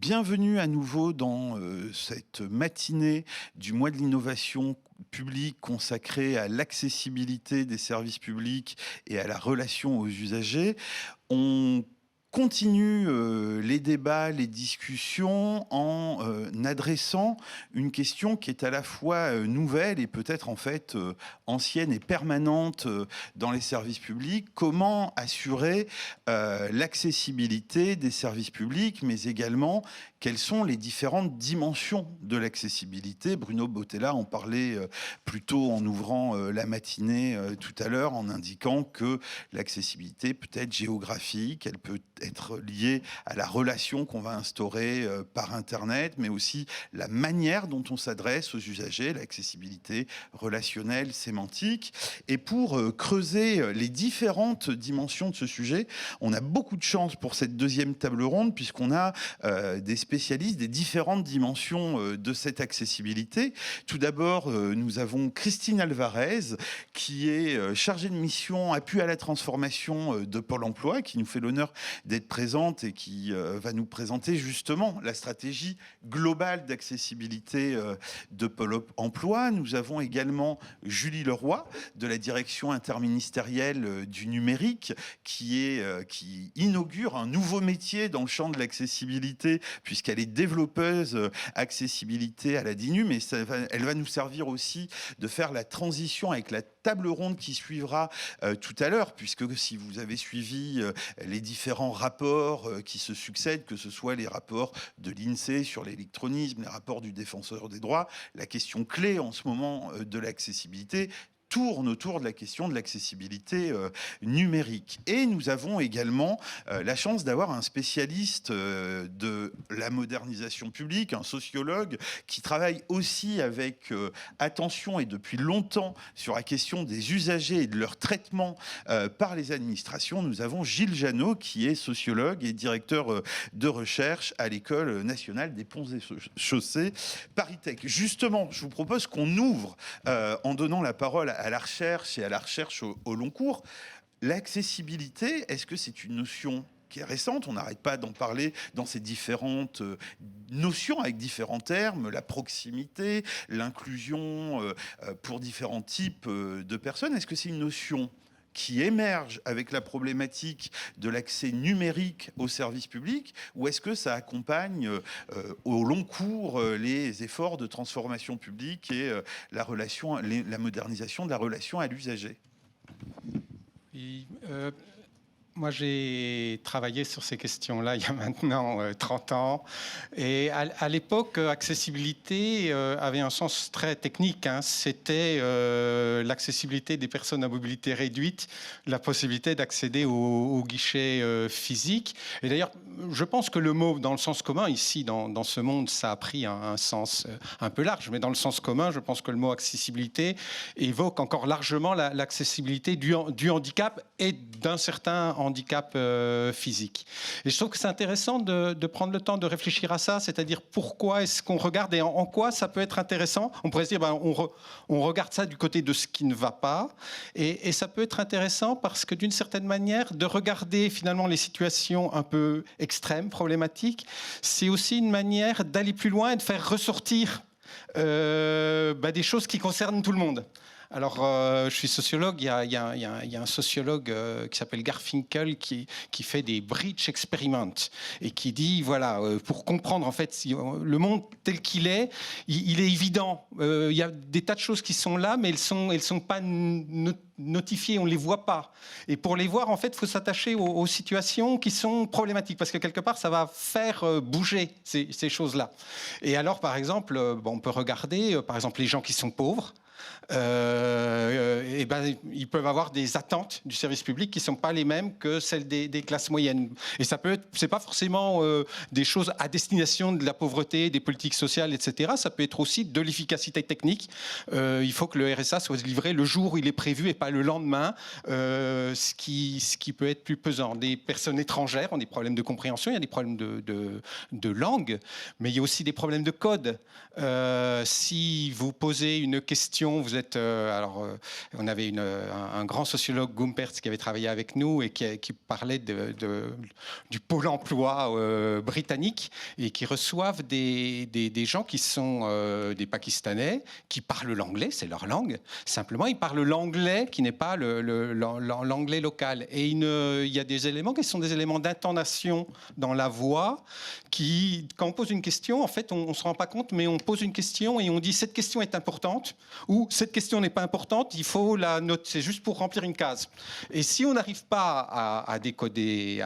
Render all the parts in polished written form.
Bienvenue à nouveau dans cette matinée du mois de l'innovation publique consacrée à l'accessibilité des services publics et à la relation aux usagers. On continue les débats, les discussions en adressant une question qui est à la fois nouvelle et peut-être en fait ancienne et permanente dans les services publics. Comment assurer l'accessibilité des services publics, mais également quelles sont les différentes dimensions de l'accessibilité. Bruno Bottella en parlait plus tôt en ouvrant la matinée tout à l'heure, en indiquant que l'accessibilité peut être géographique, elle peut être liée à la relation qu'on va instaurer par Internet, mais aussi la manière dont on s'adresse aux usagers, l'accessibilité relationnelle, sémantique. Et pour creuser les différentes dimensions de ce sujet, on a beaucoup de chance pour cette deuxième table ronde, puisqu'on a des spécialistes des différentes dimensions de cette accessibilité. Tout d'abord, nous avons Christine Alvarez, qui est chargée de mission appui à la transformation de Pôle emploi, qui nous fait l'honneur d'être présente et qui va nous présenter justement la stratégie globale d'accessibilité de Pôle emploi. Nous avons également Julie Leroy, de la direction interministérielle du numérique, qui inaugure un nouveau métier dans le champ de l'accessibilité, puisqu'elle est développeuse accessibilité à la DINU, mais elle va nous servir aussi de faire la transition avec la table ronde qui suivra tout à l'heure, puisque si vous avez suivi les différents rapports qui se succèdent, que ce soit les rapports de l'INSEE sur l'électronisme, les rapports du Défenseur des droits, la question clé en ce moment de l'accessibilité tourne autour de la question de l'accessibilité numérique. Et nous avons également la chance d'avoir un spécialiste de la modernisation publique, un sociologue qui travaille aussi avec attention et depuis longtemps sur la question des usagers et de leur traitement par les administrations. Nous avons Gilles Janot, qui est sociologue et directeur de recherche à l'École nationale des ponts et chaussées ParisTech. Justement, je vous propose qu'on ouvre en donnant la parole à la recherche et à la recherche au long cours. L'accessibilité, est-ce que c'est une notion qui est récente? On n'arrête pas d'en parler dans ces différentes notions avec différents termes, la proximité, l'inclusion pour différents types de personnes. Est-ce que c'est une notion qui émerge avec la problématique de l'accès numérique aux services publics, ou est-ce que ça accompagne au long cours les efforts de transformation publique et la modernisation de la relation à l'usager? Oui, moi, j'ai travaillé sur ces questions-là il y a maintenant 30 ans. Et à l'époque, accessibilité avait un sens très technique. Hein. C'était l'accessibilité des personnes à mobilité réduite, la possibilité d'accéder au guichet physique. Et d'ailleurs, je pense que le mot, dans le sens commun, ici, dans ce monde, ça a pris un sens un peu large. Mais dans le sens commun, je pense que le mot accessibilité évoque encore largement l'accessibilité du handicap et d'un certain handicap physique. Et je trouve que c'est intéressant de prendre le temps de réfléchir à ça, c'est-à-dire pourquoi est-ce qu'on regarde et en quoi ça peut être intéressant. On pourrait se dire, on regarde ça du côté de ce qui ne va pas, et ça peut être intéressant parce que d'une certaine manière, de regarder finalement les situations un peu extrêmes, problématiques, c'est aussi une manière d'aller plus loin et de faire ressortir des choses qui concernent tout le monde. Alors, je suis sociologue, il y a un sociologue qui s'appelle Garfinkel qui fait des bridge experiments et qui dit, voilà, pour comprendre en fait le monde tel qu'il est, il est évident. Il y a des tas de choses qui sont là, mais elles sont pas notifiées, on ne les voit pas. Et pour les voir, en fait, il faut s'attacher aux situations qui sont problématiques, parce que quelque part, ça va faire bouger ces choses-là. Et alors, par exemple, on peut regarder, par exemple, les gens qui sont pauvres. Ils peuvent avoir des attentes du service public qui ne sont pas les mêmes que celles des classes moyennes. Et ça peut être, c'est pas forcément des choses à destination de la pauvreté, des politiques sociales, etc. Ça peut être aussi de l'efficacité technique. Il faut que le RSA soit livré le jour où il est prévu et pas le lendemain, ce qui peut être plus pesant. Des personnes étrangères ont des problèmes de compréhension, il y a des problèmes de langue, mais il y a aussi des problèmes de code. Si vous posez une question question. Vous êtes, on avait un grand sociologue, Gumperz, qui avait travaillé avec nous et qui parlait du pôle emploi britannique et qui reçoivent des gens qui sont des Pakistanais, qui parlent l'anglais, c'est leur langue. Simplement, ils parlent l'anglais qui n'est pas l'anglais local. Et il y a des éléments qui sont des éléments d'intonation dans la voix qui, quand on pose une question, en fait, on ne se rend pas compte, mais on pose une question et on dit cette question est importante ou cette question n'est pas importante, il faut la noter, c'est juste pour remplir une case. Et si on n'arrive pas à décoder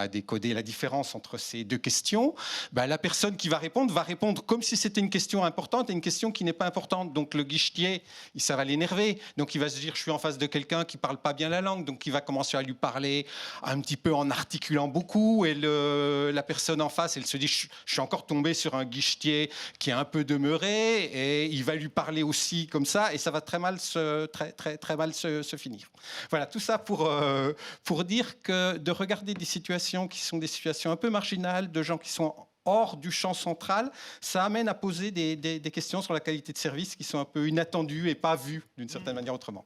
la différence entre ces deux questions, ben, la personne qui va répondre comme si c'était une question importante et une question qui n'est pas importante. Donc le guichetier, ça va l'énerver. Donc il va se dire je suis en face de quelqu'un qui ne parle pas bien la langue, donc il va commencer à lui parler un petit peu en articulant beaucoup et la personne en face, elle se dit je suis encore tombé sur un guichetier qui est un peu demeuré et il va lui parler aussi comme ça et ça va très mal se finir. Voilà, tout ça pour dire que de regarder des situations qui sont des situations un peu marginales, de gens qui sont hors du champ central, ça amène à poser des questions sur la qualité de service qui sont un peu inattendues et pas vues d'une certaine manière autrement.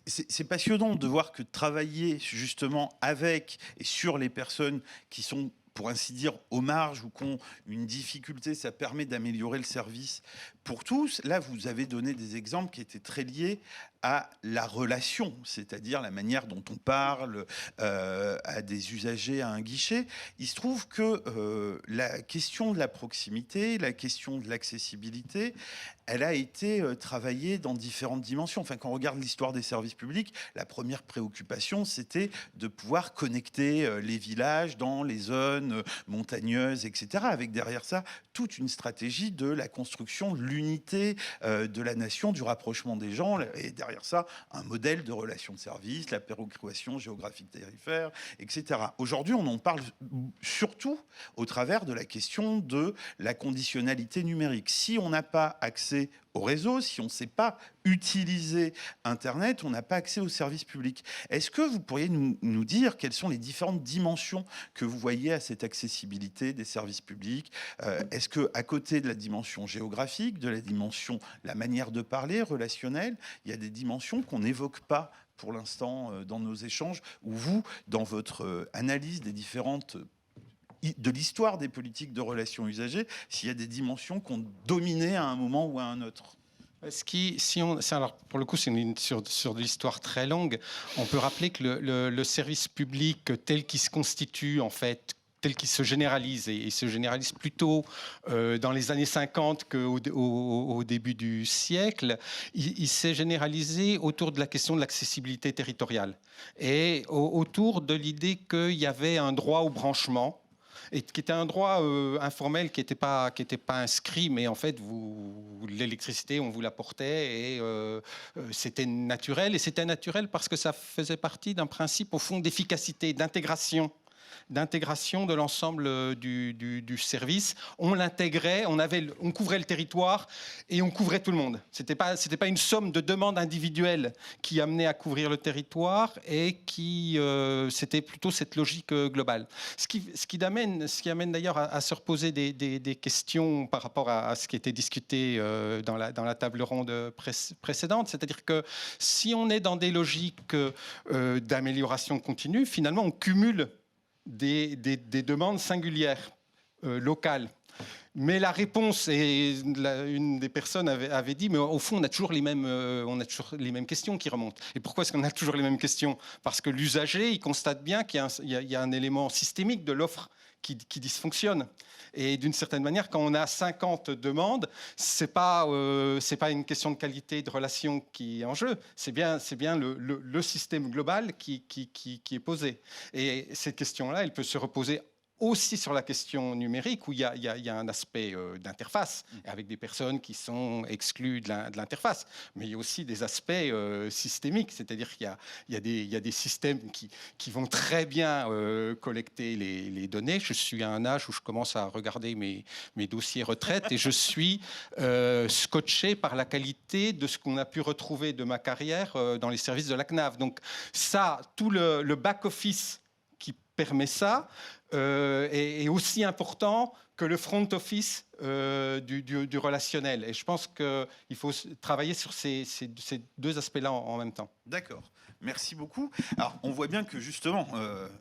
C'est passionnant de voir que travailler justement avec et sur les personnes qui sont, pour ainsi dire, aux marges ou qui ont une difficulté, ça permet d'améliorer le service pour tous. Là, vous avez donné des exemples qui étaient très liés à la relation, c'est-à-dire la manière dont on parle à des usagers à un guichet. Il se trouve que la question de la proximité, la question de l'accessibilité, elle a été travaillée dans différentes dimensions. Enfin, quand on regarde l'histoire des services publics, la première préoccupation, c'était de pouvoir connecter les villages dans les zones montagneuses, etc., avec derrière ça toute une stratégie de la construction de l'unité de la nation, du rapprochement des gens, et derrière ça, un modèle de relation de service, la péréquation géographique tarifaire, etc. Aujourd'hui, on en parle surtout au travers de la question de la conditionnalité numérique. Si on n'a pas accès au réseau, si on ne sait pas utiliser Internet, on n'a pas accès aux services publics. Est-ce que vous pourriez nous dire quelles sont les différentes dimensions que vous voyez à cette accessibilité des services publics ? Est-ce qu'à côté de la dimension géographique, de la dimension, la manière de parler, relationnelle, il y a des dimensions qu'on n'évoque pas pour l'instant dans nos échanges, ou vous, dans votre analyse des différentes de l'histoire des politiques de relations usagers, s'il y a des dimensions qu'on dominait à un moment ou à un autre? Alors pour le coup, c'est sur de l'histoire très longue. On peut rappeler que le service public tel qu'il se constitue, en fait, tel qu'il se généralise, et il se généralise plutôt dans les années 50 qu'au début du siècle, il s'est généralisé autour de la question de l'accessibilité territoriale et autour de l'idée qu'il y avait un droit au branchement, et qui était un droit informel qui n'était pas inscrit, mais en fait, l'électricité, on vous l'apportait et c'était naturel. Et c'était naturel parce que ça faisait partie d'un principe, au fond, d'efficacité, d'intégration de l'ensemble du service. On l'intégrait, on couvrait le territoire et on couvrait tout le monde. C'était pas une somme de demandes individuelles qui amenait à couvrir le territoire et c'était plutôt cette logique globale. Ce qui amène d'ailleurs à se reposer des questions par rapport à ce qui était discuté dans la table ronde précédente. C'est-à-dire que si on est dans des logiques d'amélioration continue, finalement on cumule des demandes singulières, locales. Mais la réponse, et une des personnes avait dit, mais au fond, on a toujours les mêmes questions qui remontent. Et pourquoi est-ce qu'on a toujours les mêmes questions ? Parce que l'usager, il constate bien qu'il y a un élément systémique de l'offre qui dysfonctionne. Et d'une certaine manière, quand on a 50 demandes, c'est pas une question de qualité de relation qui est en jeu, c'est bien le système global qui est posé. Et cette question-là, elle peut se reposer aussi sur la question numérique, où il y a un aspect d'interface, avec des personnes qui sont exclues de l'interface. Mais il y a aussi des aspects systémiques, c'est-à-dire qu'il y a des systèmes qui vont très bien collecter les données. Je suis à un âge où je commence à regarder mes dossiers retraite et je suis scotché par la qualité de ce qu'on a pu retrouver de ma carrière dans les services de la CNAV. Donc ça, tout le back-office permet ça est aussi important que le front office du relationnel. Et je pense qu'il faut travailler sur ces deux aspects-là en même temps. D'accord. Merci beaucoup. Alors, on voit bien que justement,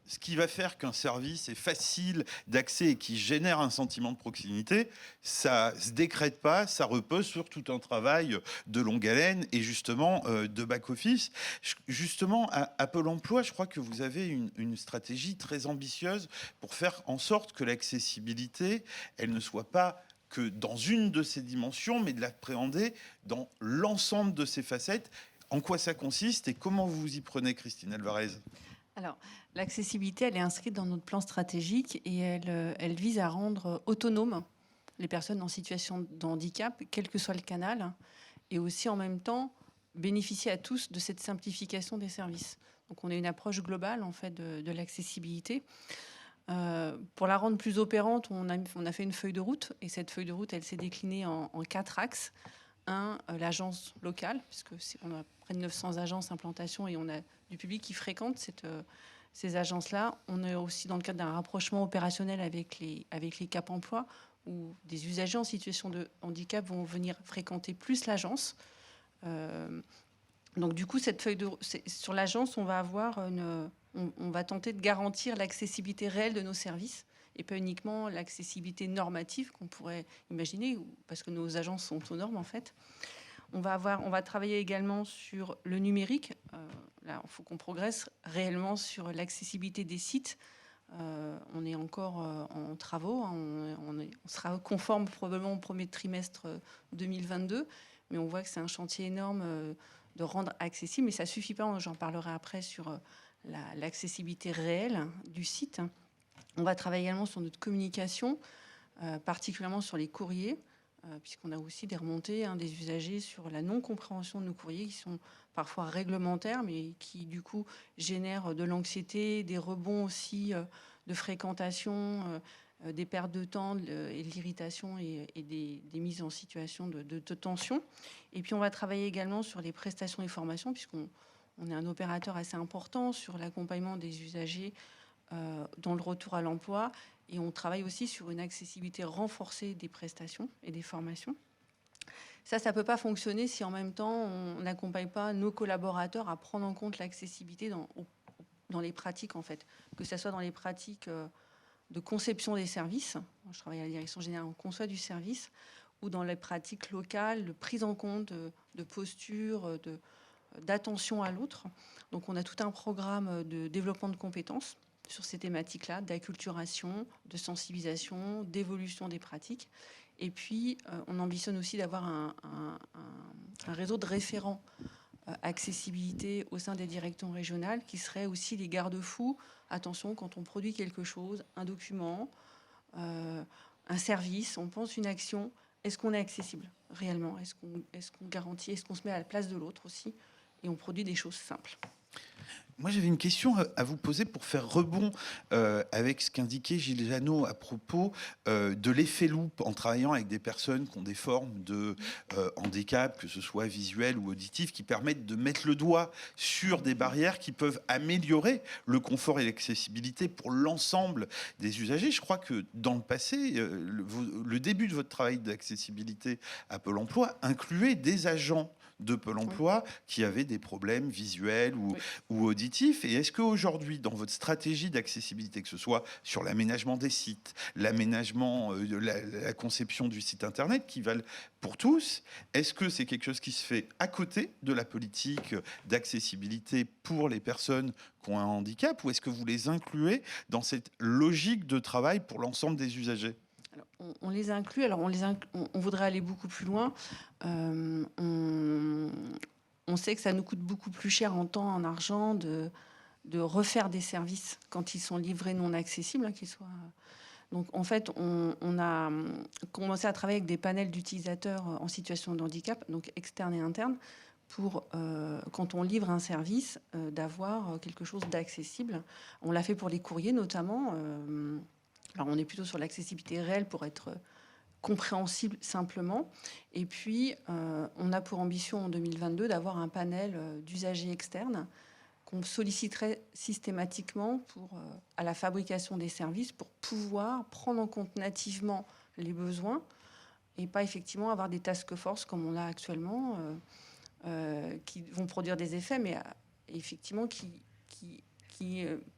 ce qui va faire qu'un service est facile d'accès et qui génère un sentiment de proximité, ça se décrète pas, ça repose sur tout un travail de longue haleine et justement de back-office. Justement, à Pôle emploi, je crois que vous avez une stratégie très ambitieuse pour faire en sorte que l'accessibilité, elle ne soit pas que dans une de ces dimensions, mais de l'appréhender dans l'ensemble de ses facettes. En quoi ça consiste et comment vous y prenez, Christine Alvarez? Alors, l'accessibilité, elle est inscrite dans notre plan stratégique et elle vise à rendre autonomes les personnes en situation de handicap, quel que soit le canal, et aussi en même temps bénéficier à tous de cette simplification des services. Donc, on a une approche globale en fait de l'accessibilité. Pour la rendre plus opérante, on a fait une feuille de route et cette feuille de route, elle s'est déclinée en 4 axes. L'agence locale, puisque on a près de 900 agences implantation et on a du public qui fréquente ces agences-là. On est aussi dans le cadre d'un rapprochement opérationnel avec les Cap Emploi, où des usagers en situation de handicap vont venir fréquenter plus l'agence. Donc du coup, cette feuille sur l'agence, on va tenter de garantir l'accessibilité réelle de nos services et pas uniquement l'accessibilité normative qu'on pourrait imaginer, parce que nos agences sont aux normes en fait. On va travailler également sur le numérique. Là, il faut qu'on progresse réellement sur l'accessibilité des sites. On est encore en travaux. On sera conforme probablement au premier trimestre 2022, mais on voit que c'est un chantier énorme de rendre accessible. Mais ça ne suffit pas, j'en parlerai après, sur l'accessibilité réelle du site. On va travailler également sur notre communication, particulièrement sur les courriers, puisqu'on a aussi des remontées des usagers sur la non-compréhension de nos courriers qui sont parfois réglementaires, mais qui du coup génèrent de l'anxiété, des rebonds aussi de fréquentation, des pertes de temps et de l'irritation et des mises en situation de tension. Et puis on va travailler également sur les prestations et formations, puisqu'on est un opérateur assez important sur l'accompagnement des usagers dans le retour à l'emploi, et on travaille aussi sur une accessibilité renforcée des prestations et des formations. Ça ne peut pas fonctionner si en même temps on n'accompagne pas nos collaborateurs à prendre en compte l'accessibilité dans les pratiques en fait, que ce soit dans les pratiques de conception des services. Je travaille à la direction générale, on conçoit du service, ou dans les pratiques locales de prise en compte de posture, d'attention à l'autre. Donc on a tout un programme de développement de compétences sur ces thématiques-là, d'acculturation, de sensibilisation, d'évolution des pratiques. Et puis, on ambitionne aussi d'avoir un réseau de référents accessibilité au sein des directions régionales qui seraient aussi les garde-fous. Attention, quand on produit quelque chose, un document, un service, on pense une action, est-ce qu'on est accessible réellement? Est-ce qu'on garantit? Est-ce qu'on se met à la place de l'autre aussi? Et on produit des choses simples. Moi, j'avais une question à vous poser pour faire rebond avec ce qu'indiquait Gilles Janot à propos de l'effet loupe en travaillant avec des personnes qui ont des formes de handicap, que ce soit visuel ou auditif, qui permettent de mettre le doigt sur des barrières qui peuvent améliorer le confort et l'accessibilité pour l'ensemble des usagers. Je crois que dans le passé, le début de votre travail d'accessibilité à Pôle emploi incluait des agents de Pôle emploi qui avaient des problèmes visuels ou auditifs. Et est-ce qu'aujourd'hui, dans votre stratégie d'accessibilité, que ce soit sur l'aménagement des sites, l'aménagement de la conception du site Internet, qui valent pour tous, est-ce que c'est quelque chose qui se fait à côté de la politique d'accessibilité pour les personnes qui ont un handicap, ou est-ce que vous les incluez dans cette logique de travail pour l'ensemble des usagers ? Alors, on les inclut. Alors, on voudrait aller beaucoup plus loin. On sait que ça nous coûte beaucoup plus cher en temps, en argent, de refaire des services quand ils sont livrés non accessibles, qu'ils soient. Donc, en fait, on a commencé à travailler avec des panels d'utilisateurs en situation de handicap, donc externes et internes, pour, quand on livre un service, d'avoir quelque chose d'accessible. On l'a fait pour les courriers, notamment. Alors, on est plutôt sur l'accessibilité réelle pour être compréhensible simplement. Et puis, on a pour ambition en 2022 d'avoir un panel d'usagers externes qu'on solliciterait systématiquement à la fabrication des services pour pouvoir prendre en compte nativement les besoins et pas effectivement avoir des task force comme on a actuellement qui vont produire des effets, mais effectivement qui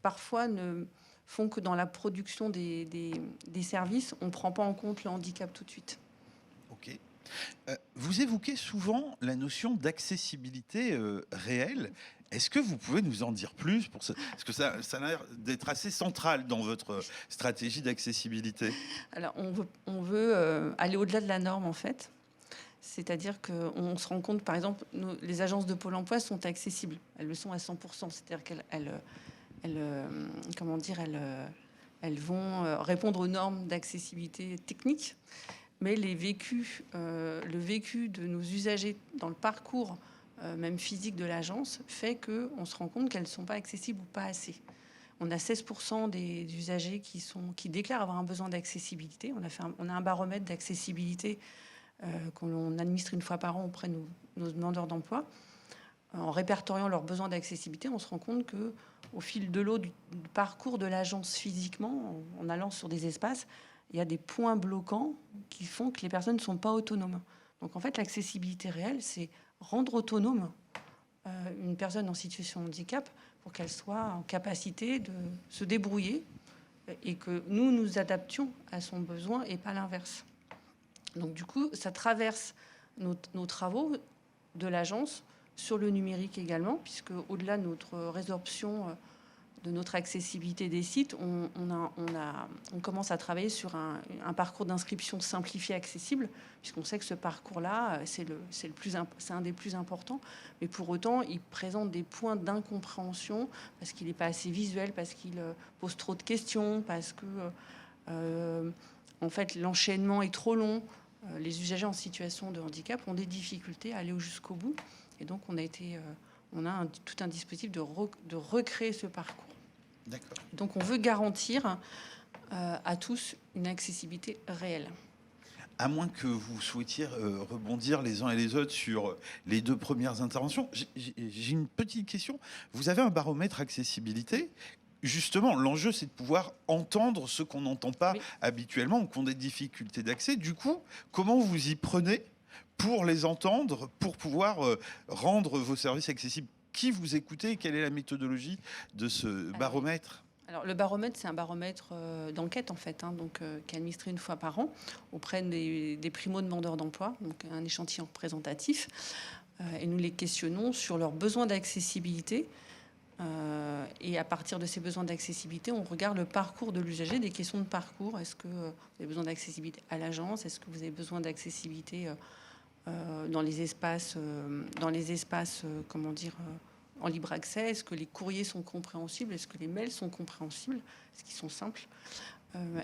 parfois ne font que dans la production des services, on ne prend pas en compte le handicap tout de suite. Ok. Vous évoquez souvent la notion d'accessibilité réelle. Est-ce que vous pouvez nous en dire plus parce que ça a l'air d'être assez central dans votre stratégie d'accessibilité. Alors, on veut aller au-delà de la norme, en fait. C'est-à-dire qu'on se rend compte, par exemple, les agences de Pôle emploi sont accessibles. Elles le sont à 100%. C'est-à-dire qu'elles vont répondre aux normes d'accessibilité technique. Mais le vécu de nos usagers dans le parcours, même physique de l'agence, fait qu'on se rend compte qu'elles ne sont pas accessibles ou pas assez. On a 16% des usagers qui déclarent avoir un besoin d'accessibilité. On a un baromètre d'accessibilité qu'on administre une fois par an auprès de nos demandeurs d'emploi. En répertoriant leurs besoins d'accessibilité, on se rend compte qu'au fil de l'eau du parcours de l'agence physiquement, en allant sur des espaces, il y a des points bloquants qui font que les personnes ne sont pas autonomes. Donc en fait, l'accessibilité réelle, c'est rendre autonome une personne en situation de handicap pour qu'elle soit en capacité de se débrouiller et que nous nous adaptions à son besoin et pas l'inverse. Donc du coup, ça traverse nos travaux de l'agence sur le numérique également, puisque au-delà de notre résorption de notre accessibilité des sites, on commence à travailler sur un parcours d'inscription simplifié accessible, puisqu'on sait que ce parcours-là, c'est un des plus importants, mais pour autant, il présente des points d'incompréhension, parce qu'il n'est pas assez visuel, parce qu'il pose trop de questions, parce que en fait, l'enchaînement est trop long. Les usagers en situation de handicap ont des difficultés à aller jusqu'au bout, et donc on a tout un dispositif de recréer ce parcours. D'accord. Donc on veut garantir à tous une accessibilité réelle. À moins que vous souhaitiez rebondir les uns et les autres sur les deux premières interventions, j'ai une petite question. Vous avez un baromètre accessibilité. Justement, l'enjeu, c'est de pouvoir entendre ceux qu'on n'entend pas habituellement ou qui ont des difficultés d'accès. Du coup, comment vous y prenez pour les entendre, pour pouvoir rendre vos services accessibles? Qui vous écoutez et quelle est la méthodologie de ce baromètre? Alors, le baromètre, c'est un baromètre d'enquête, en fait, qui est administré une fois par an auprès des primo-demandeurs d'emploi, donc un échantillon représentatif. Et nous les questionnons sur leurs besoins d'accessibilité. Et à partir de ces besoins d'accessibilité, on regarde le parcours de l'usager, des questions de parcours. Est-ce que vous avez besoin d'accessibilité à l'agence? Est-ce que vous avez besoin d'accessibilité dans les espaces, en libre accès? Est-ce que les courriers sont compréhensibles? Est-ce que les mails sont compréhensibles? Est-ce qu'ils sont simples?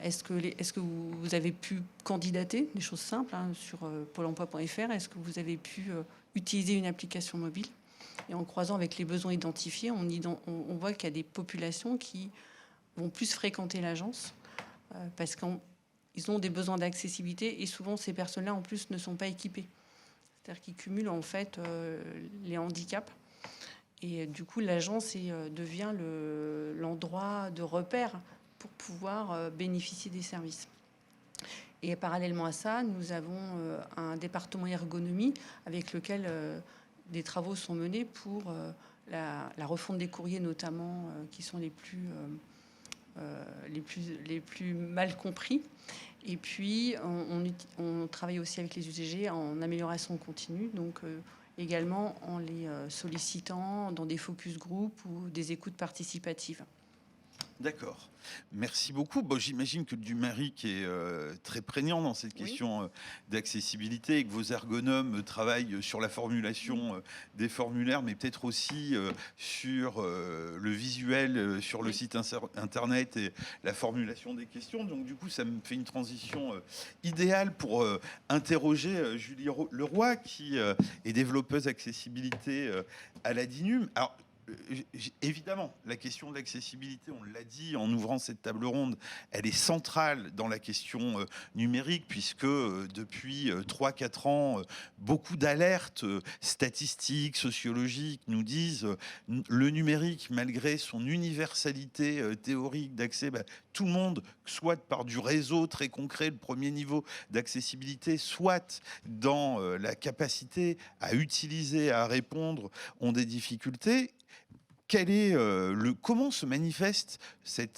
Est-ce que vous avez pu candidater, des choses simples, sur Pôle emploi.fr? Est-ce que vous avez pu utiliser une application mobile? Et en croisant avec les besoins identifiés, on voit qu'il y a des populations qui vont plus fréquenter l'agence parce qu'ils ont des besoins d'accessibilité et souvent ces personnes-là en plus ne sont pas équipées. C'est-à-dire qu'ils cumulent en fait les handicaps. Et du coup, l'agence devient l'endroit de repère pour pouvoir bénéficier des services. Et parallèlement à ça, nous avons un département ergonomie avec lequel des travaux sont menés pour la refonte des courriers, notamment, qui sont les plus mal compris. Et puis, on travaille aussi avec les UGG en amélioration continue, donc également en les sollicitant dans des focus group ou des écoutes participatives. D'accord. Merci beaucoup. Bon, j'imagine que le numérique est très prégnant dans cette question d'accessibilité et que vos ergonomes travaillent sur la formulation des formulaires, mais peut-être aussi sur le visuel, sur le site internet et la formulation des questions. Donc du coup, ça me fait une transition idéale pour interroger Julie Leroy, qui est développeuse accessibilité à la DINUM. Alors, évidemment, la question de l'accessibilité, on l'a dit en ouvrant cette table ronde, elle est centrale dans la question numérique, puisque depuis 3-4 ans, beaucoup d'alertes statistiques, sociologiques nous disent le numérique, malgré son universalité théorique d'accès, tout le monde, soit par du réseau très concret, le premier niveau d'accessibilité, soit dans la capacité à utiliser, à répondre, ont des difficultés. Comment se manifeste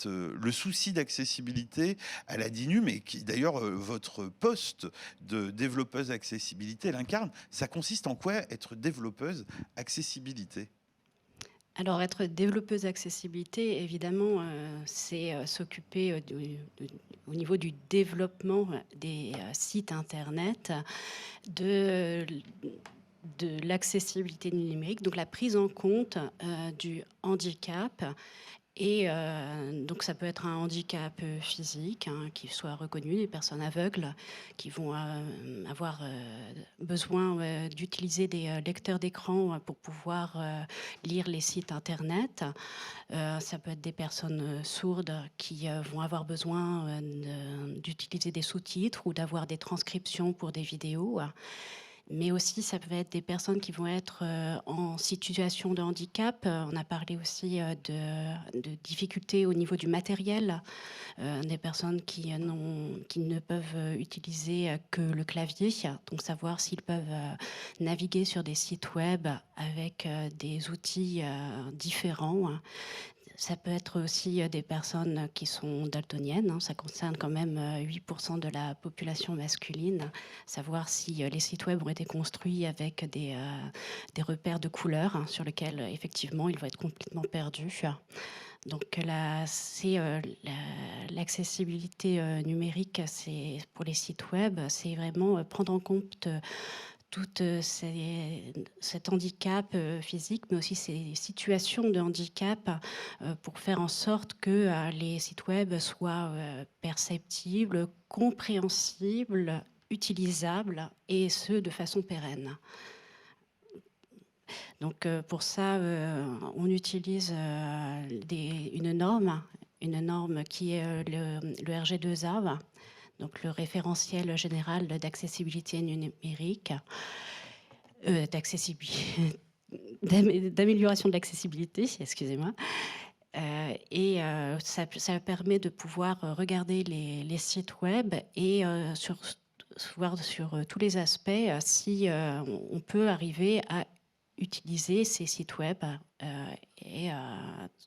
le souci d'accessibilité à la DINUM, et qui d'ailleurs votre poste de développeuse accessibilité l'incarne? Ça consiste en quoi être développeuse accessibilité? Alors, être développeuse accessibilité, évidemment, c'est s'occuper au niveau du développement des sites Internet, de l'accessibilité numérique, donc la prise en compte du handicap. Et donc ça peut être un handicap physique qui soit reconnu, des personnes aveugles qui vont avoir besoin d'utiliser des lecteurs d'écran pour pouvoir lire les sites Internet. Ça peut être des personnes sourdes qui vont avoir besoin d'utiliser des sous-titres ou d'avoir des transcriptions pour des vidéos. Mais aussi, ça peut être des personnes qui vont être en situation de handicap. On a parlé aussi de difficultés au niveau du matériel, des personnes qui ne peuvent utiliser que le clavier, donc savoir s'ils peuvent naviguer sur des sites web avec des outils différents. Ça peut être aussi des personnes qui sont daltoniennes. Ça concerne quand même 8% de la population masculine. Savoir si les sites web ont été construits avec des repères de couleurs sur lesquels, effectivement, ils vont être complètement perdus. Donc l'accessibilité numérique, c'est pour les sites web, c'est vraiment prendre en compte tout cet handicap physique, mais aussi ces situations de handicap pour faire en sorte que les sites web soient perceptibles, compréhensibles, utilisables, et ce, de façon pérenne. Donc pour ça, on utilise une norme qui est le RG2A, donc le référentiel général d'accessibilité numérique, d'amélioration de l'accessibilité, excusez-moi. Ça permet de pouvoir regarder les sites web et voir sur tous les aspects si on peut arriver à utiliser ces sites web.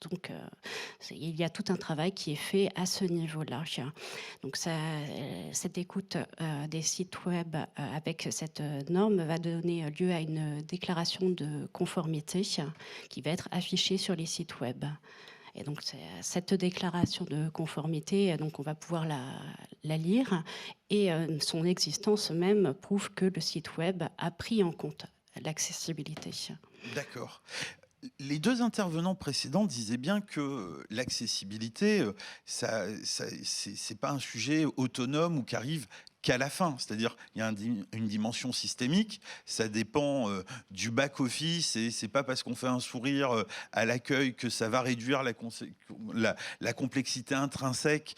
Donc, il y a tout un travail qui est fait à ce niveau-là. Donc, cette écoute des sites web avec cette norme va donner lieu à une déclaration de conformité qui va être affichée sur les sites web. Et donc, cette déclaration de conformité, donc on va pouvoir la lire, et son existence même prouve que le site web a pris en compte l'accessibilité. D'accord. Les deux intervenants précédents disaient bien que l'accessibilité, c'est pas un sujet autonome ou qui arrive qu'à la fin. C'est-à-dire il y a une dimension systémique, ça dépend du back-office, et c'est pas parce qu'on fait un sourire à l'accueil que ça va réduire la complexité intrinsèque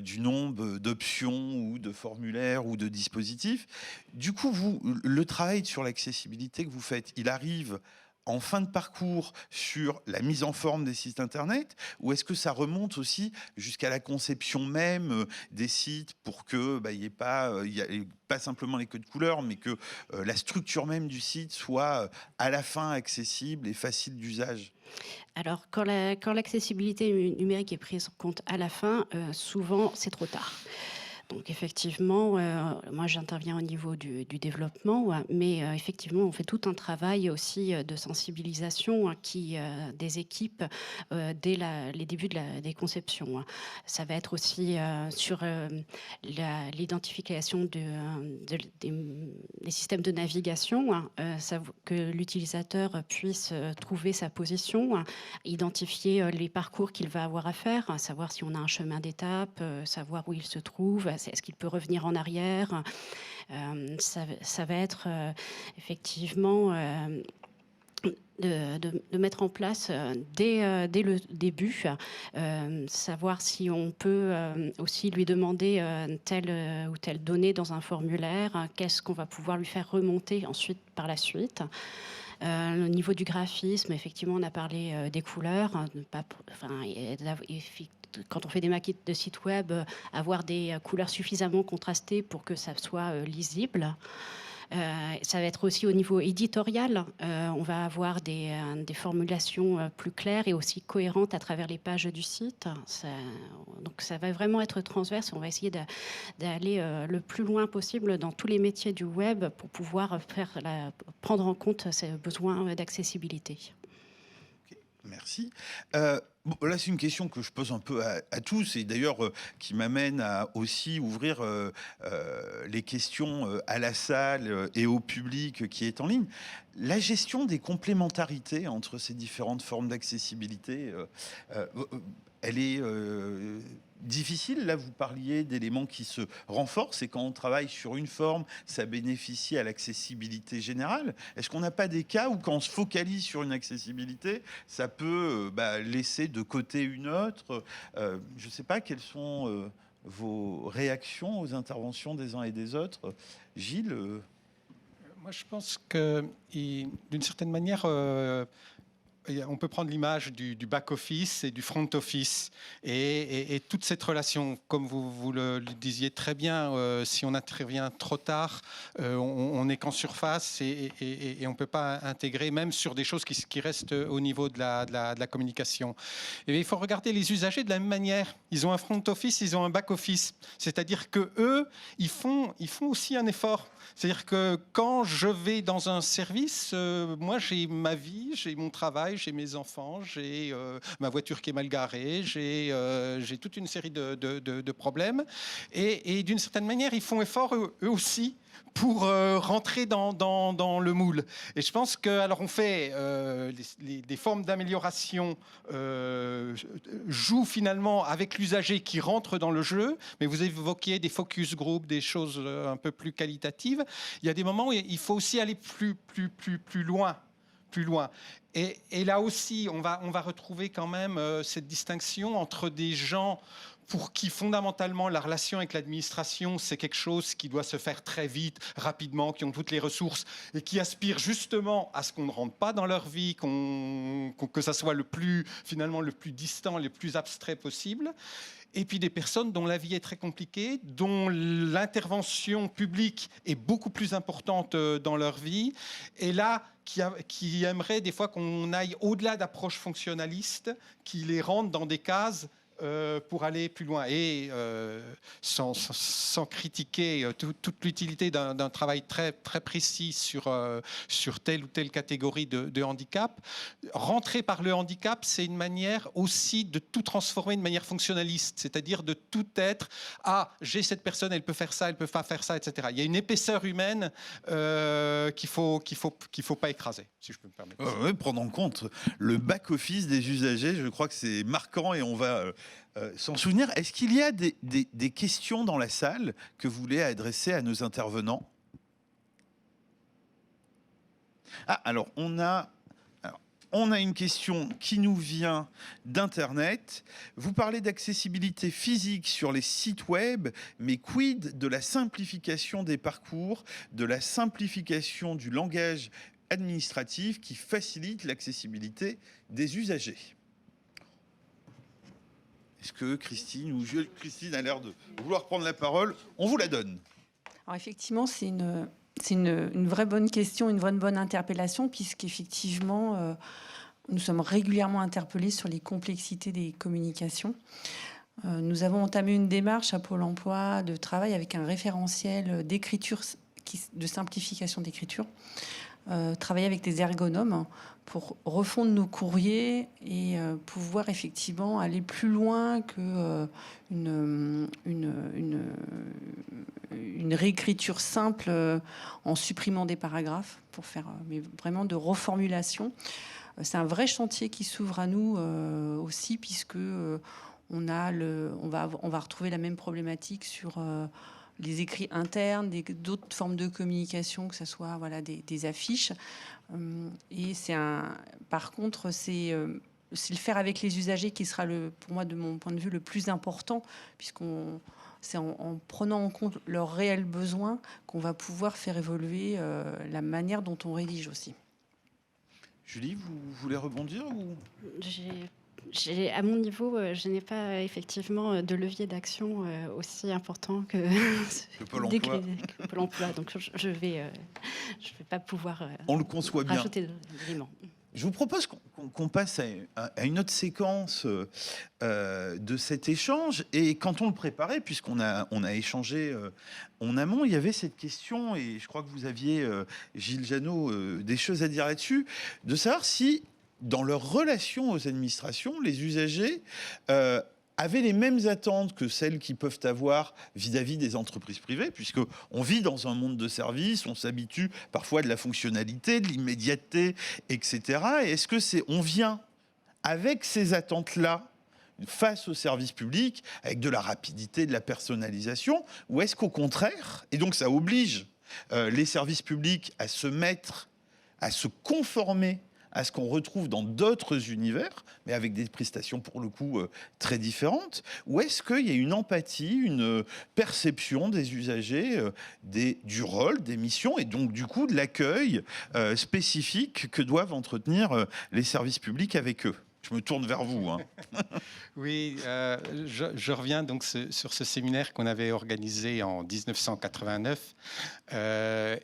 du nombre d'options ou de formulaires ou de dispositifs. Du coup, le travail sur l'accessibilité que vous faites, il arrive en fin de parcours sur la mise en forme des sites Internet, ou est-ce que ça remonte aussi jusqu'à la conception même des sites pour que il n'y ait pas simplement les codes couleurs, mais que la structure même du site soit à la fin accessible et facile d'usage? Alors, quand l'accessibilité numérique est prise en compte à la fin, souvent, c'est trop tard. Donc effectivement, moi j'interviens au niveau du développement, mais effectivement on fait tout un travail aussi de sensibilisation des équipes dès les débuts des conceptions. Ça va être aussi sur l'identification des systèmes de navigation, que l'utilisateur puisse trouver sa position, identifier les parcours qu'il va avoir à faire, savoir si on a un chemin d'étape, savoir où il se trouve, est-ce qu'il peut revenir en arrière. Ça va être effectivement de mettre en place dès le début, savoir si on peut aussi lui demander telle ou telle donnée dans un formulaire, qu'est-ce qu'on va pouvoir lui faire remonter ensuite par la suite. Au niveau du graphisme, effectivement, on a parlé des couleurs. Quand on fait des maquettes de sites web, avoir des couleurs suffisamment contrastées pour que ça soit lisible. Ça va être aussi au niveau éditorial. On va avoir des formulations plus claires et aussi cohérentes à travers les pages du site. Donc ça va vraiment être transverse. On va essayer d'aller le plus loin possible dans tous les métiers du web pour pouvoir prendre en compte ces besoins d'accessibilité. Merci. Bon, là, c'est une question que je pose un peu à tous et d'ailleurs qui m'amène à aussi ouvrir les questions à la salle et au public qui est en ligne. La gestion des complémentarités entre ces différentes formes d'accessibilité, elle est difficile. Là, vous parliez d'éléments qui se renforcent et quand on travaille sur une forme, ça bénéficie à l'accessibilité générale. Est-ce qu'on n'a pas des cas où quand on se focalise sur une accessibilité, ça peut laisser de côté une autre? Je ne sais pas quelles sont vos réactions aux interventions des uns et des autres. Gilles Moi, je pense que d'une certaine manière, on peut prendre l'image du back-office et du front-office et toute cette relation, comme vous le disiez très bien, si on intervient trop tard, on n'est qu'en surface et on ne peut pas intégrer, même sur des choses qui restent au niveau de la communication. Et il faut regarder les usagers de la même manière. Ils ont un front-office, ils ont un back-office. C'est-à-dire qu'eux, ils font aussi un effort. C'est-à-dire que quand je vais dans un service, moi j'ai ma vie, j'ai mon travail, j'ai mes enfants, j'ai ma voiture qui est mal garée, j'ai toute une série de problèmes. Et d'une certaine manière, ils font effort eux aussi pour rentrer dans le moule. Et je pense que, alors on fait des formes d'amélioration jouent finalement avec l'usager qui rentre dans le jeu, mais vous évoquiez des focus group, des choses un peu plus qualitatives. Il y a des moments où il faut aussi aller plus loin. Plus loin. Et là aussi, on va retrouver quand même cette distinction entre des gens pour qui fondamentalement la relation avec l'administration, c'est quelque chose qui doit se faire très vite, rapidement, qui ont toutes les ressources et qui aspirent justement à ce qu'on ne rentre pas dans leur vie, que ça soit finalement le plus distant, le plus abstrait possible. Et puis des personnes dont la vie est très compliquée, dont l'intervention publique est beaucoup plus importante dans leur vie, et là, qui aimeraient des fois qu'on aille au-delà d'approches fonctionnalistes, qui les rendent dans des cases pour aller plus loin. Et sans critiquer toute l'utilité d'un travail très, très précis sur telle ou telle catégorie de handicap, rentrer par le handicap, c'est une manière aussi de tout transformer de manière fonctionnaliste, c'est-à-dire de tout être « Ah, j'ai cette personne, elle peut faire ça, elle peut pas faire ça, etc. » Il y a une épaisseur humaine qu'il faut pas écraser, si je peux me permettre. Oui, prendre en compte le back-office des usagers, je crois que c'est marquant et on va s'en souvenir. Est-ce qu'il y a des questions dans la salle que vous voulez adresser à nos intervenants? Ah, alors on a une question qui nous vient d'Internet. Vous parlez d'accessibilité physique sur les sites web, mais quid de la simplification des parcours, de la simplification du langage administratif qui facilite l'accessibilité des usagers? Est-ce que Christine ou Jules, Christine a l'air de vouloir prendre la parole? On vous la donne. Alors effectivement, c'est une vraie bonne question, une vraie bonne interpellation, puisqu'effectivement, nous sommes régulièrement interpellés sur les complexités des communications. Nous avons entamé une démarche à Pôle emploi de travail avec un référentiel d'écriture, de simplification d'écriture, travailler avec des ergonomes pour refondre nos courriers et pouvoir effectivement aller plus loin que une réécriture simple en supprimant des paragraphes pour faire mais vraiment de reformulation. C'est un vrai chantier qui s'ouvre à nous aussi, puisque on va retrouver la même problématique sur les écrits internes, d'autres formes de communication, que ce soit des affiches. Et par contre, c'est le faire avec les usagers qui sera, pour moi, de mon point de vue, le plus important, c'est en prenant en compte leurs réels besoins qu'on va pouvoir faire évoluer la manière dont on rédige aussi. Julie, vous voulez rebondir ou... À mon niveau, je n'ai pas effectivement de levier d'action aussi important que Pôle emploi. que Pôle emploi. Donc je vais pas pouvoir On le conçoit bien. rajouter d'éléments. Je vous propose qu'on passe à une autre séquence de cet échange. Et quand on le préparait, puisqu'on a échangé en amont, il y avait cette question, et je crois que vous aviez, Gilles Janot, des choses à dire là-dessus, de savoir si, dans leur relation aux administrations, les usagers avaient les mêmes attentes que celles qu'ils peuvent avoir vis-à-vis des entreprises privées, puisqu'on vit dans un monde de services, on s'habitue parfois de la fonctionnalité, de l'immédiateté, etc. Et est-ce que on vient avec ces attentes-là face au service public, avec de la rapidité, de la personnalisation, ou est-ce qu'au contraire, et donc ça oblige les services publics à se conformer à ce qu'on retrouve dans d'autres univers, mais avec des prestations pour le coup très différentes, ou est-ce qu'il y a une empathie, une perception des usagers du rôle, des missions, et donc du coup de l'accueil spécifique que doivent entretenir les services publics avec eux? Je me tourne vers vous. Oui, je reviens donc sur ce séminaire qu'on avait organisé en 1989.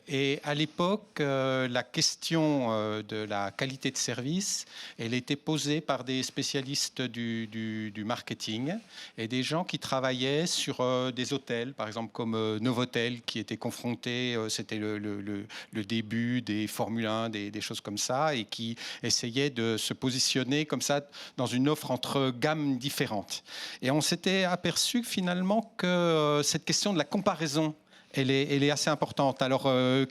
Et à l'époque, la question de la qualité de service, elle était posée par des spécialistes du marketing et des gens qui travaillaient sur des hôtels, par exemple comme Novotel, qui était confronté, c'était le début des Formule 1, des choses comme ça, et qui essayaient de se positionner comme ça dans une offre entre gammes différentes. Et on s'était aperçu finalement que cette question de la comparaison, elle est assez importante. Alors,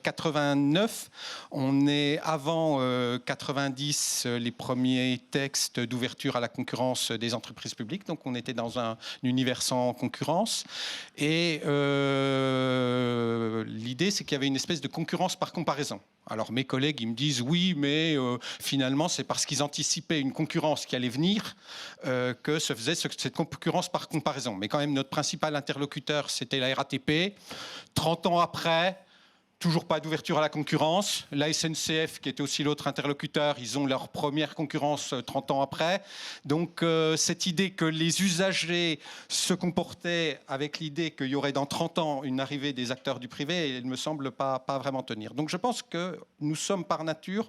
89, on est avant 90, les premiers textes d'ouverture à la concurrence des entreprises publiques. Donc, on était dans un univers sans concurrence. Et l'idée, c'est qu'il y avait une espèce de concurrence par comparaison. Alors, mes collègues, ils me disent oui, mais finalement, c'est parce qu'ils anticipaient une concurrence qui allait venir que se faisait cette concurrence par comparaison. Mais quand même, notre principal interlocuteur, c'était la RATP. 30 ans après, toujours pas d'ouverture à la concurrence. La SNCF, qui était aussi l'autre interlocuteur, ils ont leur première concurrence 30 ans après. Donc, cette idée que les usagers se comportaient avec l'idée qu'il y aurait dans 30 ans une arrivée des acteurs du privé, elle ne me semble pas vraiment tenir. Donc, je pense que nous sommes par nature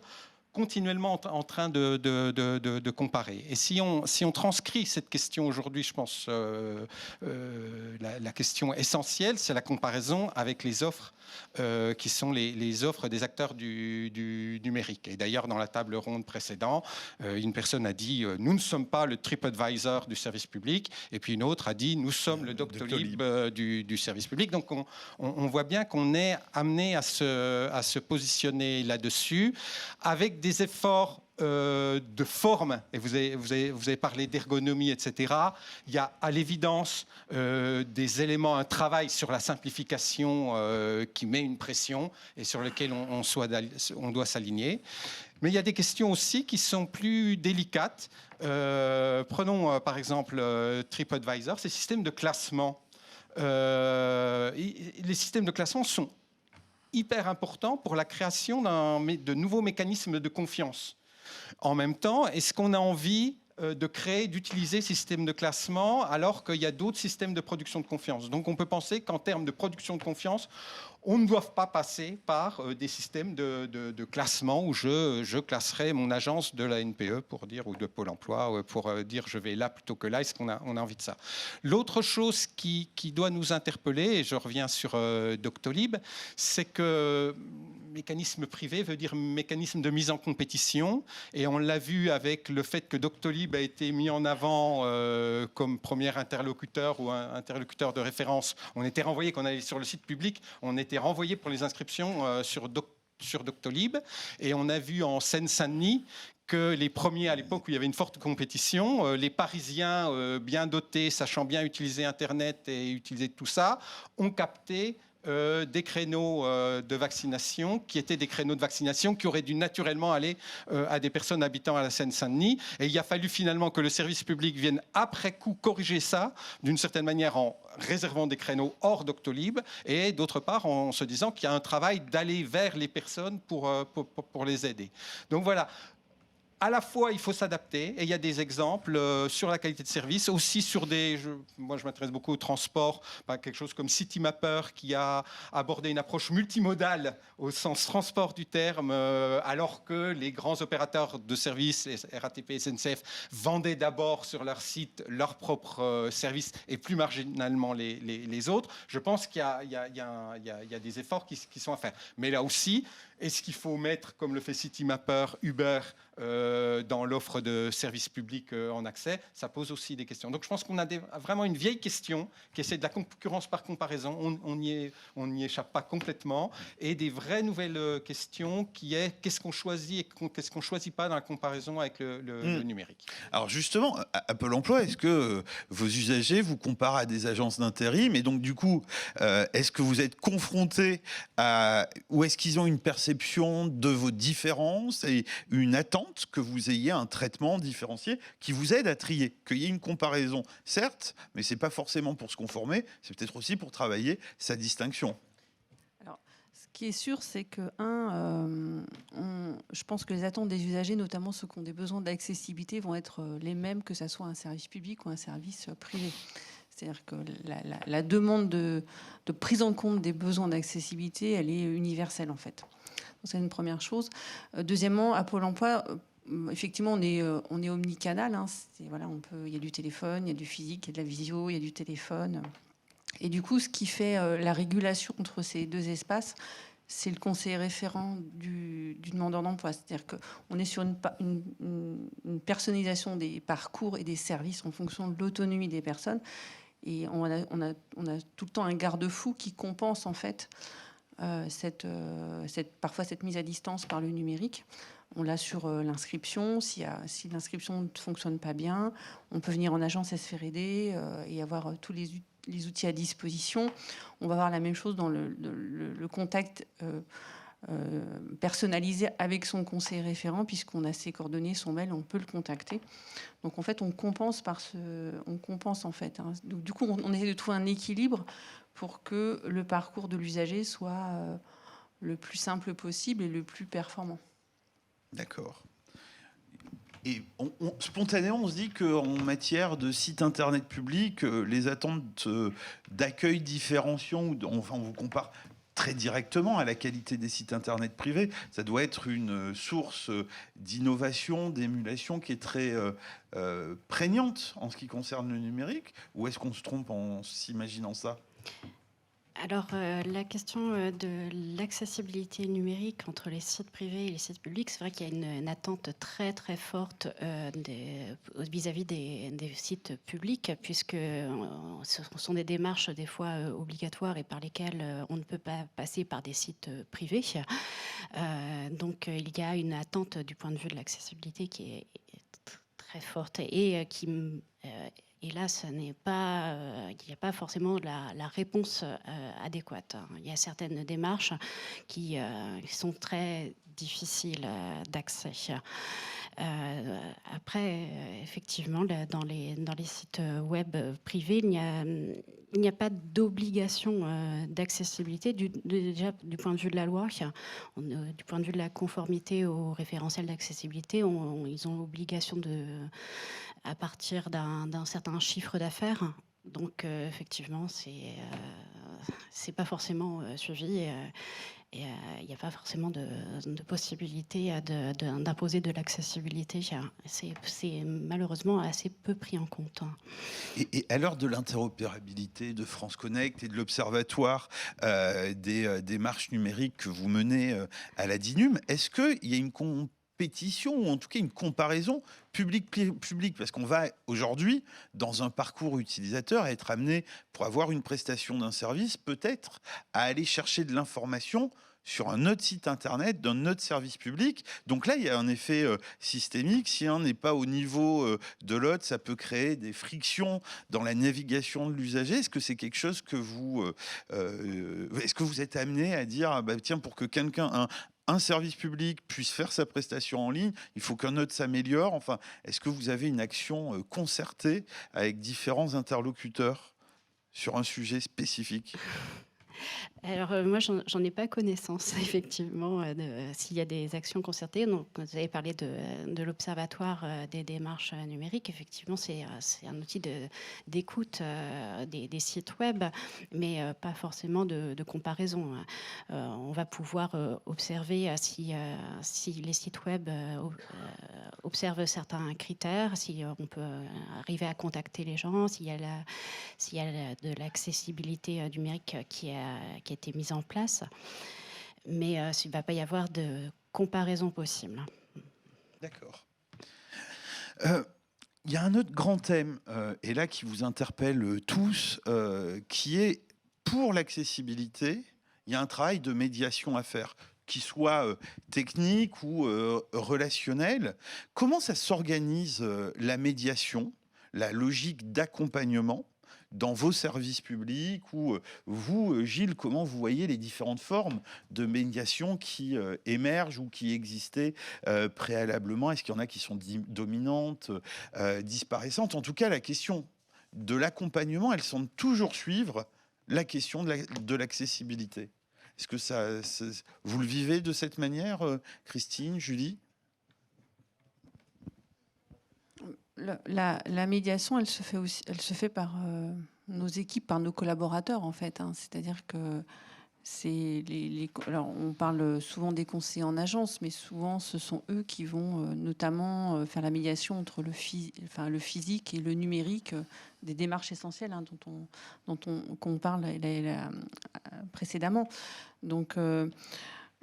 continuellement en train de comparer. Et si on transcrit cette question aujourd'hui, je pense la question essentielle, c'est la comparaison avec les offres qui sont les offres des acteurs du numérique. Et d'ailleurs, dans la table ronde précédente, une personne a dit « Nous ne sommes pas le TripAdvisor du service public », et puis une autre a dit « Nous sommes le Doctolib du service public ». Donc, on voit bien qu'on est amené à se positionner là-dessus, avec des efforts de forme, et vous avez parlé d'ergonomie, etc. Il y a à l'évidence des éléments, un travail sur la simplification qui met une pression et sur lequel on doit s'aligner. Mais il y a des questions aussi qui sont plus délicates. Prenons par exemple TripAdvisor, ces systèmes de classement. Les systèmes de classement sont hyper importants pour la création de nouveaux mécanismes de confiance. En même temps, est-ce qu'on a envie d'utiliser ces systèmes de classement alors qu'il y a d'autres systèmes de production de confiance? Donc on peut penser qu'en termes de production de confiance, on ne doit pas passer par des systèmes de classement où je classerai mon agence de la NPE pour dire, ou de Pôle emploi pour dire je vais là plutôt que là. Est-ce qu'on a envie de ça? L'autre chose qui doit nous interpeller, et je reviens sur Doctolib, c'est que mécanisme privé veut dire mécanisme de mise en compétition. Et on l'a vu avec le fait que Doctolib a été mis en avant comme premier interlocuteur ou un interlocuteur de référence. On était renvoyé, quand on allait sur le site public, on était renvoyé pour les inscriptions sur Doctolib. Et on a vu en Seine-Saint-Denis que les premiers, à l'époque où il y avait une forte compétition, les Parisiens bien dotés, sachant bien utiliser Internet et utiliser tout ça, ont capté des créneaux de vaccination qui étaient des créneaux de vaccination qui auraient dû naturellement aller à des personnes habitant à la Seine-Saint-Denis. Et il a fallu finalement que le service public vienne après coup corriger ça, d'une certaine manière en réservant des créneaux hors Doctolib, et d'autre part en se disant qu'il y a un travail d'aller vers les personnes pour les aider. Donc voilà. À la fois, il faut s'adapter, et il y a des exemples sur la qualité de service, aussi sur moi, je m'intéresse beaucoup au transport, quelque chose comme Citymapper, qui a abordé une approche multimodale au sens transport du terme, alors que les grands opérateurs de services, les RATP, SNCF, vendaient d'abord sur leur site leurs propres services et plus marginalement les autres. Je pense qu'il y a des efforts qui sont à faire. Mais là aussi, est-ce qu'il faut mettre, comme le fait Citymapper, Uber, dans l'offre de services publics en accès? Ça pose aussi des questions. Donc je pense qu'on a vraiment une vieille question qui essaie de la concurrence par comparaison. On n'y échappe pas complètement. Et des vraies nouvelles questions qui est qu'est-ce qu'on choisit et qu'est-ce qu'on ne choisit pas dans la comparaison avec le numérique. Alors justement, à Pôle emploi, est-ce que vos usagers vous comparent à des agences d'intérim? Et donc du coup, est-ce que vous êtes confrontés à... ou est-ce qu'ils ont une perception de vos différences et une attente que vous ayez un traitement différencié qui vous aide à trier, qu'il y ait une comparaison, certes, mais ce n'est pas forcément pour se conformer, c'est peut-être aussi pour travailler sa distinction. Alors, ce qui est sûr, c'est que, je pense que les attentes des usagers, notamment ceux qui ont des besoins d'accessibilité, vont être les mêmes que ce soit un service public ou un service privé. C'est-à-dire que la demande de prise en compte des besoins d'accessibilité, elle est universelle en fait. C'est une première chose. Deuxièmement, à Pôle emploi, effectivement, on est omnicanal. Hein. Voilà, il y a du téléphone, il y a du physique, il y a de la visio, il y a du téléphone. Et du coup, ce qui fait la régulation entre ces deux espaces, c'est le conseiller référent du demandeur d'emploi. C'est-à-dire qu'on est sur une personnalisation des parcours et des services en fonction de l'autonomie des personnes. Et on a tout le temps un garde-fou qui compense en fait parfois cette mise à distance par le numérique. On l'a sur l'inscription. Si l'inscription ne fonctionne pas bien, on peut venir en agence et se faire aider et avoir tous les outils à disposition. On va avoir la même chose dans le contact personnalisé avec son conseiller référent, puisqu'on a ses coordonnées, son mail, on peut le contacter. Donc en fait, on compense en fait. Hein. Donc, du coup, on essaie de trouver un équilibre pour que le parcours de l'usager soit le plus simple possible et le plus performant. D'accord. Et spontanément, on se dit qu'en matière de site internet public, les attentes d'accueil différenciant, enfin, on vous compare très directement à la qualité des sites internet privés. Ça doit être une source d'innovation, d'émulation qui est très prégnante en ce qui concerne le numérique. Ou est-ce qu'on se trompe en s'imaginant ça ? Alors, la question de l'accessibilité numérique entre les sites privés et les sites publics, c'est vrai qu'il y a une attente très très forte vis-à-vis des sites publics, puisque ce sont des démarches des fois obligatoires et par lesquelles on ne peut pas passer par des sites privés. Donc, il y a une attente du point de vue de l'accessibilité qui est très forte et qui... Et là, il n'y a pas forcément la réponse adéquate. Il y a certaines démarches qui sont très difficiles d'accès. Après, effectivement, dans les sites web privés, il n'y a pas d'obligation d'accessibilité déjà du point de vue de la loi. Du point de vue de la conformité au référentiel d'accessibilité, ils ont l'obligation à partir d'un certain chiffre d'affaires. Donc, effectivement, c'est pas forcément suivi. Et il n'y a pas forcément de possibilité d'imposer de l'accessibilité. C'est malheureusement assez peu pris en compte. Et à l'heure de l'interopérabilité de France Connect et de l'Observatoire des démarches numériques que vous menez à la DINUM, est-ce qu'il y a une compétition ou en tout cas une comparaison public, parce qu'on va aujourd'hui, dans un parcours utilisateur, être amené, pour avoir une prestation d'un service, peut-être à aller chercher de l'information sur un autre site internet d'un autre service public. Donc là, il y a un effet systémique. Si un n'est pas au niveau de l'autre, ça peut créer des frictions dans la navigation de l'usager. Est-ce que c'est quelque chose que est-ce que vous êtes amené à dire, bah, tiens, pour que quelqu'un, un service public puisse faire sa prestation en ligne, il faut qu'un autre s'améliore. Enfin, est-ce que vous avez une action concertée avec différents interlocuteurs sur un sujet spécifique? Alors, moi, j'en ai pas connaissance, effectivement, s'il y a des actions concertées. Donc, vous avez parlé de l'Observatoire des démarches numériques. Effectivement, c'est un outil d'écoute des sites web, mais pas forcément de comparaison. On va pouvoir observer si les sites web observent certains critères, si on peut arriver à contacter les gens, s'il y a de l'accessibilité numérique qui a été mise en place, mais il ne va pas y avoir de comparaison possible. D'accord. Il y a un autre grand thème, et là qui vous interpelle tous, qui est pour l'accessibilité, il y a un travail de médiation à faire, qui soit technique ou relationnel. Comment ça s'organise la médiation, la logique d'accompagnement dans vos services publics, ou vous, Gilles, comment vous voyez les différentes formes de médiation qui émergent ou qui existaient préalablement? Est-ce qu'il y en a qui sont dominantes, disparaissantes? En tout cas, la question de l'accompagnement, elle semble toujours suivre la question de l'accessibilité. Est-ce que vous le vivez de cette manière, Christine, Julie? La médiation, elle se fait par nos équipes, par nos collaborateurs, en fait. C'est-à-dire que alors, on parle souvent des conseillers en agence, mais souvent, ce sont eux qui vont notamment faire la médiation entre le physique et le numérique, des démarches essentielles qu'on parle précédemment. Donc,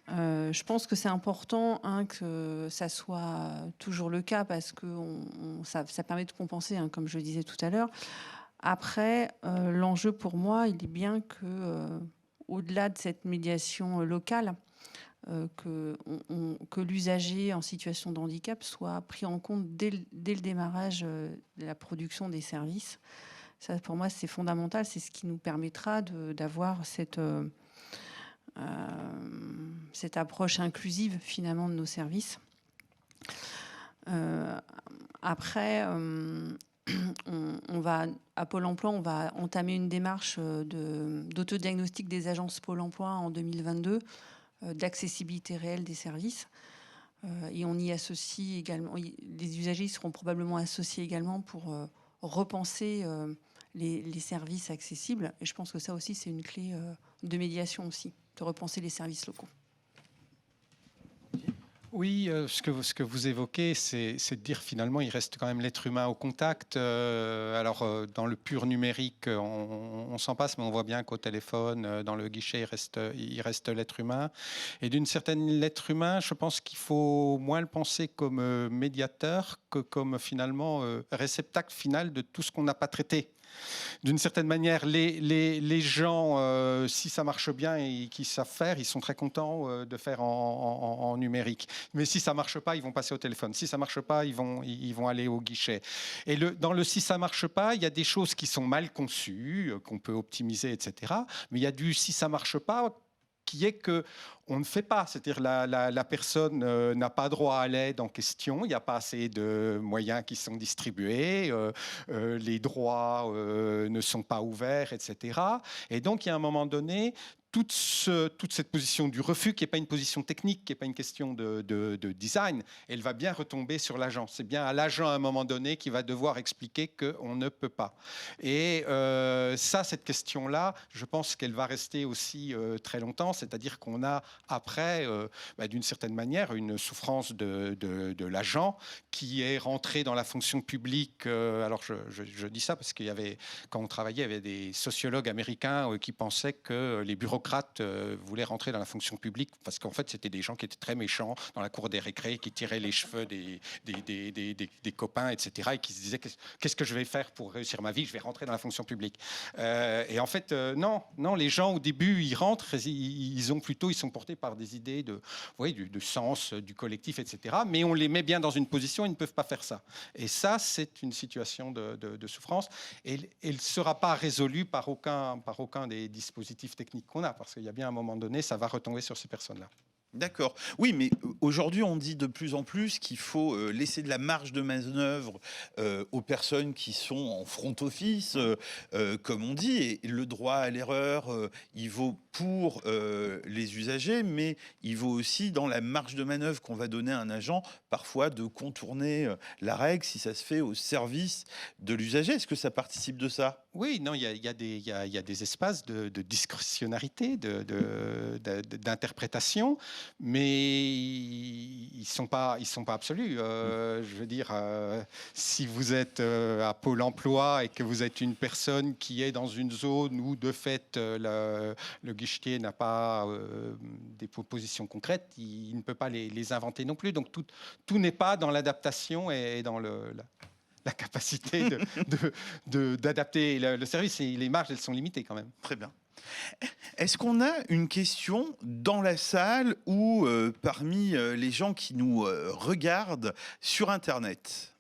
je pense que c'est important que ça soit toujours le cas, parce que ça permet de compenser, comme je le disais tout à l'heure. Après, l'enjeu pour moi, il est bien que, au-delà de cette médiation locale, que l'usager en situation de handicap soit pris en compte dès le démarrage de la production des services. Ça, pour moi, c'est fondamental. C'est ce qui nous permettra d'avoir cette approche inclusive, finalement, de nos services. Après, à Pôle emploi, on va entamer une démarche d'autodiagnostic des agences Pôle emploi en 2022, d'accessibilité réelle des services. Et on y associe également, les usagers seront probablement associés également pour repenser les services accessibles. Et je pense que ça aussi, c'est une clé de médiation aussi, de repenser les services locaux. Oui, ce que vous évoquez, c'est de dire finalement, il reste quand même l'être humain au contact. Alors, dans le pur numérique, on s'en passe, mais on voit bien qu'au téléphone, dans le guichet, il reste l'être humain. Et d'une certaine, l'être humain, je pense qu'il faut moins le penser comme médiateur que comme finalement réceptacle final de tout ce qu'on n'a pas traité. D'une certaine manière, les gens, si ça marche bien et qu'ils savent faire, ils sont très contents de faire en numérique. Mais si ça marche pas, ils vont passer au téléphone. Si ça marche pas, ils vont aller au guichet. Et dans le si ça marche pas, il y a des choses qui sont mal conçues, qu'on peut optimiser, etc. Mais il y a du si ça marche pas qui est que on ne fait pas, c'est-à-dire la personne n'a pas droit à l'aide en question, il n'y a pas assez de moyens qui sont distribués, les droits ne sont pas ouverts, etc. Et donc, il y a un moment donné, toute cette position du refus, qui n'est pas une position technique, qui n'est pas une question de design, elle va bien retomber sur l'agent. C'est bien à l'agent, à un moment donné, qui va devoir expliquer qu'on ne peut pas. Et cette question-là, je pense qu'elle va rester aussi très longtemps, c'est-à-dire qu'on a après, d'une certaine manière, une souffrance de l'agent qui est rentré dans la fonction publique. Alors, je dis ça parce qu'il y avait, quand on travaillait, il y avait des sociologues américains qui pensaient que les bureaucrates bureaucrates voulaient rentrer dans la fonction publique parce qu'en fait, c'était des gens qui étaient très méchants dans la cour des récrés, qui tiraient les cheveux des copains, etc. et qui se disaient qu'est-ce que je vais faire pour réussir ma vie? Je vais rentrer dans la fonction publique. Et en fait, non, les gens au début, ils rentrent, ils sont portés par des idées de sens, du collectif, etc. Mais on les met bien dans une position, ils ne peuvent pas faire ça. Et ça, c'est une situation de souffrance. Et elle ne sera pas résolue par aucun des dispositifs techniques qu'on a, parce qu'il y a bien un moment donné, ça va retomber sur ces personnes-là. D'accord. Oui, mais aujourd'hui, on dit de plus en plus qu'il faut laisser de la marge de manœuvre aux personnes qui sont en front office, comme on dit. Et le droit à l'erreur, il vaut pour les usagers, mais il vaut aussi dans la marge de manœuvre qu'on va donner à un agent, parfois de contourner la règle si ça se fait au service de l'usager. Est-ce que ça participe de ça? Oui, non, il y a des espaces de discrétionnarité, d'interprétation, mais ils sont pas absolus. Je veux dire, si vous êtes à Pôle emploi et que vous êtes une personne qui est dans une zone où de fait le guichetier n'a pas des propositions concrètes, il ne peut pas les inventer non plus. Donc tout n'est pas dans l'adaptation et dans la capacité d'adapter le service. Et les marges, elles sont limitées quand même. Très bien. Est-ce qu'on a une question dans la salle ou parmi les gens qui nous regardent sur Internet?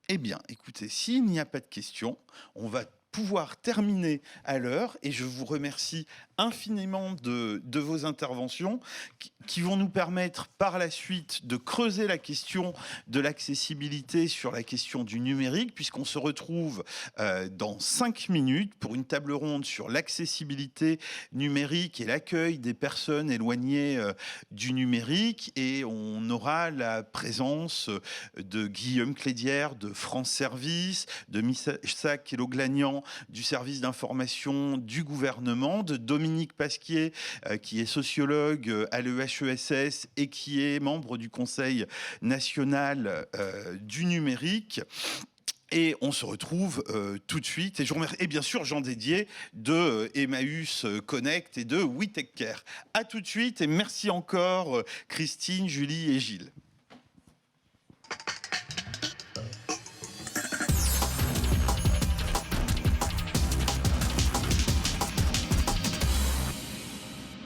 Eh bien, écoutez, s'il n'y a pas de questions, on va pouvoir terminer à l'heure et je vous remercie infiniment de vos interventions qui vont nous permettre par la suite de creuser la question de l'accessibilité sur la question du numérique, puisqu'on se retrouve dans 5 minutes pour une table ronde sur l'accessibilité numérique et l'accueil des personnes éloignées du numérique, et on aura la présence de Guillaume Clédière de France Service, de Missa Kelloglagnan du service d'information du gouvernement, de Dominique Pasquier, qui est sociologue à l'EHESS et qui est membre du Conseil national du numérique. Et on se retrouve tout de suite. Et je vous remercie. Et bien sûr, Jean Dédier de Emmaüs Connect et de We Take Care. À tout de suite et merci encore Christine, Julie et Gilles.